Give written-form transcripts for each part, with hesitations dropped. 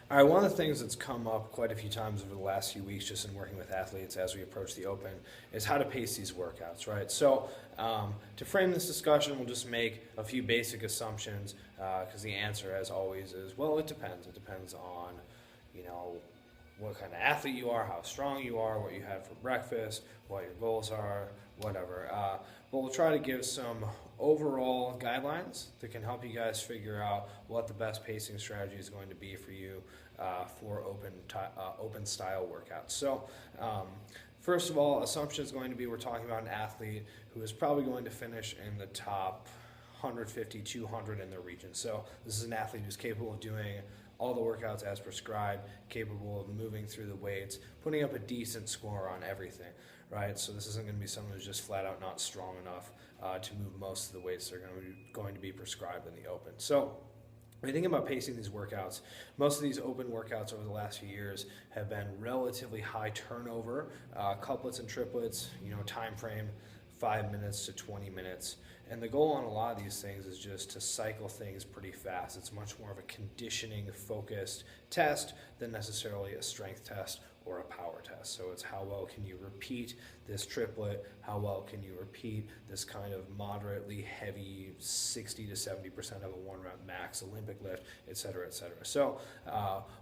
All right, one of the things that's come up quite a few times over the last few weeks, just in working with athletes as we approach the Open, is how to pace these workouts, right? So, to frame this discussion, we'll just make a few basic assumptions, because the answer, as always, is well, it depends. It depends on, you know, what kind of athlete you are, how strong you are, what you had for breakfast, what your goals are, whatever. But we'll try to give some overall guidelines that can help you guys figure out what the best pacing strategy is going to be for you for open style workouts. So first of all, assumption is going to be we're talking about an athlete who is probably going to finish in the top 150, 200 in their region. So this is an athlete who's capable of doing all the workouts as prescribed, capable of moving through the weights, putting up a decent score on everything, right? So this isn't going to be someone who's just flat out not strong enough to move most of the weights that are going to be prescribed in the Open. So when you think about pacing these workouts, most of these Open workouts over the last few years have been relatively high turnover, couplets and triplets, time frame 5 minutes to 20 minutes. And the goal on a lot of these things is just to cycle things pretty fast. It's much more of a conditioning focused test than necessarily a strength test or a power test. So it's how well can you repeat this triplet, how well can you repeat this kind of moderately heavy 60 to 70% of a 1 rep max Olympic lift, et cetera, et cetera. So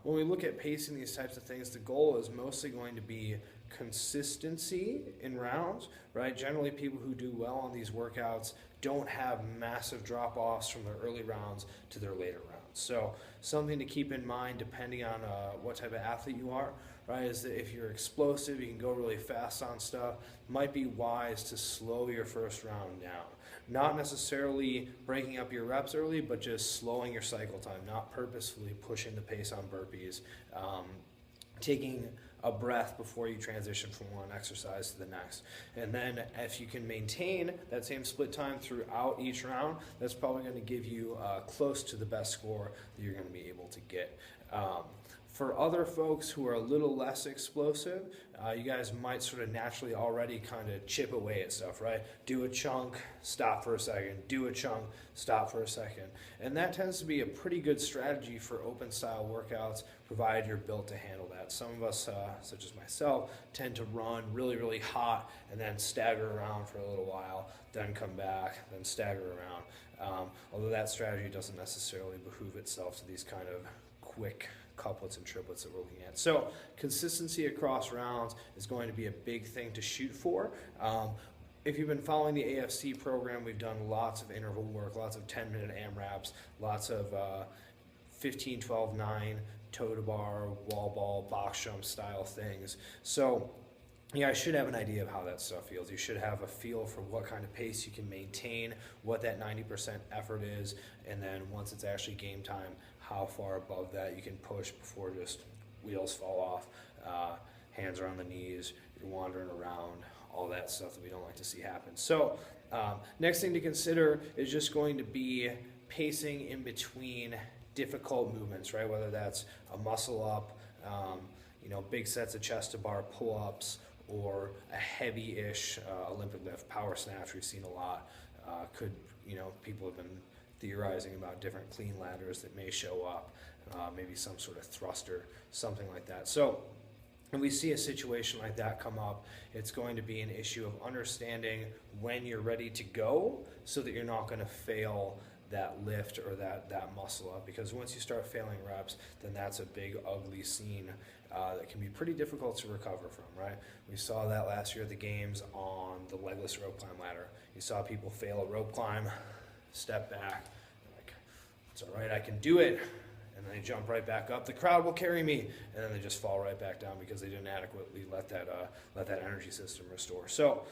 when we look at pacing these types of things, the goal is mostly going to be consistency in rounds, right? Generally, people who do well on these workouts don't have massive drop-offs from their early rounds to their later rounds. So something to keep in mind, depending on what type of athlete you are, right, is that if you're explosive, you can go really fast on stuff, it might be wise to slow your first round down. Not necessarily breaking up your reps early, but just slowing your cycle time, not purposefully pushing the pace on burpees, taking a breath before you transition from one exercise to the next. And then if you can maintain that same split time throughout each round, that's probably going to give you close to the best score that you're going to be able to get. For other folks who are a little less explosive, you guys might sort of naturally already kind of chip away at stuff, right? Do a chunk, stop for a second, do a chunk, stop for a second. And that tends to be a pretty good strategy for open style workouts, provided you're built to handle that. Some of us, such as myself, tend to run really, really hot and then stagger around for a little while, then come back, then stagger around. Although that strategy doesn't necessarily behoove itself to these kind of quick couplets and triplets that we're looking at. So consistency across rounds is going to be a big thing to shoot for. If you've been following the AFC program, we've done lots of interval work, lots of 10-minute AMRAPs, lots of 15, 12, 9, toe to bar, wall ball, box jump style things. So yeah, I should have an idea of how that stuff feels. You should have a feel for what kind of pace you can maintain, what that 90% effort is, and then once it's actually game time, how far above that you can push before just wheels fall off, hands are on the knees, you're wandering around, all that stuff that we don't like to see happen. So next thing to consider is just going to be pacing in between difficult movements, right? Whether that's a muscle up, big sets of chest to bar pull-ups, or a heavy-ish Olympic lift, power snatch we've seen a lot. People have been theorizing about different clean ladders that may show up, maybe some sort of thruster, something like that. So when we see a situation like that come up, it's going to be an issue of understanding when you're ready to go so that you're not going to fail that lift or that muscle up, because once you start failing reps, then that's a big ugly scene that can be pretty difficult to recover from, right? We saw that last year at the games on the legless rope climb ladder. You saw people fail a rope climb, step back, like, it's all right, I can do it, and then they jump right back up. The crowd will carry me, and then they just fall right back down because they didn't adequately let that energy system restore. So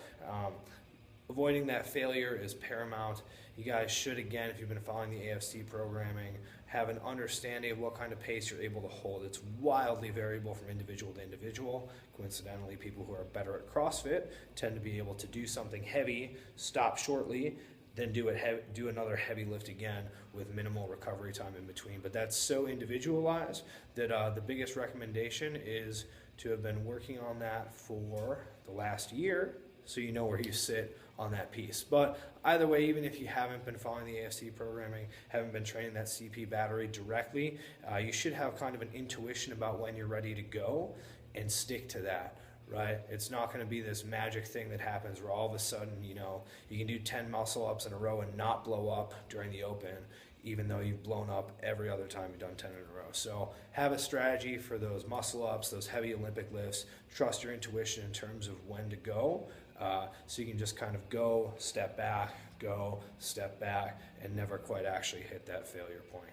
avoiding that failure is paramount. You guys should, again, if you've been following the AFC programming, have an understanding of what kind of pace you're able to hold. It's wildly variable from individual to individual. Coincidentally, people who are better at CrossFit tend to be able to do something heavy, stop shortly, then do another heavy lift again with minimal recovery time in between. But that's so individualized that the biggest recommendation is to have been working on that for the last year, so you know where you sit on that piece. But either way, even if you haven't been following the AFC programming, haven't been training that CP battery directly, you should have kind of an intuition about when you're ready to go and stick to that, right? It's not going to be this magic thing that happens where all of a sudden, you can do 10 muscle ups in a row and not blow up during the open, even though you've blown up every other time you've done 10 in a row. So have a strategy for those muscle ups, those heavy Olympic lifts. Trust your intuition in terms of when to go, so you can just kind of go, step back, and never quite actually hit that failure point.